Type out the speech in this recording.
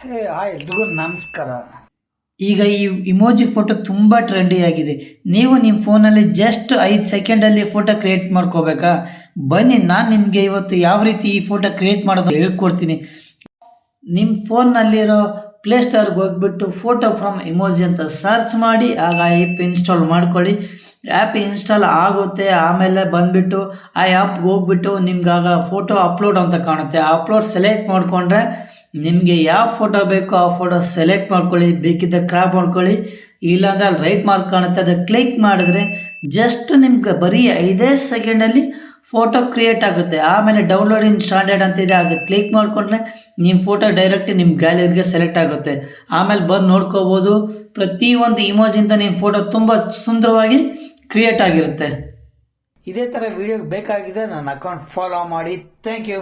Hi ಎಲ್ರಿಗೂ ನಮಸ್ಕಾರ. ಈಗ ಈ ಇಮೋಜಿ ಫೋಟೋ ತುಂಬ ಟ್ರೆಂಡಿ ಆಗಿದೆ. ನೀವು ನಿಮ್ಮ ಫೋನಲ್ಲಿ ಜಸ್ಟ್ 5 ಸೆಕೆಂಡಲ್ಲಿ ಫೋಟೋ ಕ್ರಿಯೇಟ್ ಮಾಡ್ಕೋಬೇಕಾ? ಬನ್ನಿ, ನಾನು ನಿಮಗೆ ಇವತ್ತು ಯಾವ ರೀತಿ ಈ ಫೋಟೋ ಕ್ರಿಯೇಟ್ ಮಾಡೋದು ಹೇಳ್ಕೊಡ್ತೀನಿ. ನಿಮ್ಮ ಫೋನ್ನಲ್ಲಿರೋ ಪ್ಲೇಸ್ಟೋರ್ಗೆ ಹೋಗ್ಬಿಟ್ಟು ಫೋಟೋ ಫ್ರಮ್ ಇಮೋಜಿ ಅಂತ ಸರ್ಚ್ ಮಾಡಿ, ಆಗ ಆ್ಯಪ್ ಇನ್ಸ್ಟಾಲ್ ಮಾಡ್ಕೊಳ್ಳಿ. ಆ್ಯಪ್ ಇನ್ಸ್ಟಾಲ್ ಆಗುತ್ತೆ. ಆಮೇಲೆ ಬಂದುಬಿಟ್ಟು ಆ ಆ್ಯಪ್ಗೆ ಹೋಗ್ಬಿಟ್ಟು ನಿಮ್ಗೆ ಆಗ ಫೋಟೋ ಅಪ್ಲೋಡ್ ಅಂತ ಕಾಣುತ್ತೆ. ಆ ಅಪ್ಲೋಡ್ ಸೆಲೆಕ್ಟ್ ಮಾಡಿಕೊಂಡ್ರೆ ನಿಮಗೆ ಯಾವ ಫೋಟೋ ಬೇಕೋ ಆ ಫೋಟೋ ಸೆಲೆಕ್ಟ್ ಮಾಡ್ಕೊಳ್ಳಿ. ಬೇಕಿದ್ದರೆ ಕ್ರಾಪ್ ಮಾಡ್ಕೊಳ್ಳಿ, ಇಲ್ಲಾಂದರೆ ಅಲ್ಲಿ ರೈಟ್ ಮಾರ್ಕ್ ಕಾಣುತ್ತೆ, ಅದಕ್ಕೆ ಕ್ಲಿಕ್ ಮಾಡಿದ್ರೆ ಜಸ್ಟ್ ನಿಮ್ಗೆ ಬರೀ 5 ಸೆಕೆಂಡಲ್ಲಿ ಫೋಟೋ ಕ್ರಿಯೇಟ್ ಆಗುತ್ತೆ. ಆಮೇಲೆ ಡೌನ್ಲೋಡ್ ಇನ್ ಸ್ಟ್ಯಾಂಡರ್ಡ್ ಅಂತಿದೆ, ಅದಕ್ಕೆ ಕ್ಲಿಕ್ ಮಾಡಿಕೊಂಡ್ರೆ ನಿಮ್ಮ ಫೋಟೋ ಡೈರೆಕ್ಟ್ ನಿಮ್ಮ ಗ್ಯಾಲರಿಗೆ ಸೆಲೆಕ್ಟ್ ಆಗುತ್ತೆ. ಆಮೇಲೆ ಬಂದು ನೋಡ್ಕೋಬೋದು, ಪ್ರತಿಯೊಂದು ಇಮೋಜಿಂದ ನಿಮ್ಮ ಫೋಟೋ ತುಂಬ ಸುಂದರವಾಗಿ ಕ್ರಿಯೇಟ್ ಆಗಿರುತ್ತೆ. ಇದೇ ಥರ ವಿಡಿಯೋ ಬೇಕಾಗಿದೆ ನನ್ನ ಅಕೌಂಟ್ ಫಾಲೋ ಮಾಡಿ. Thank you.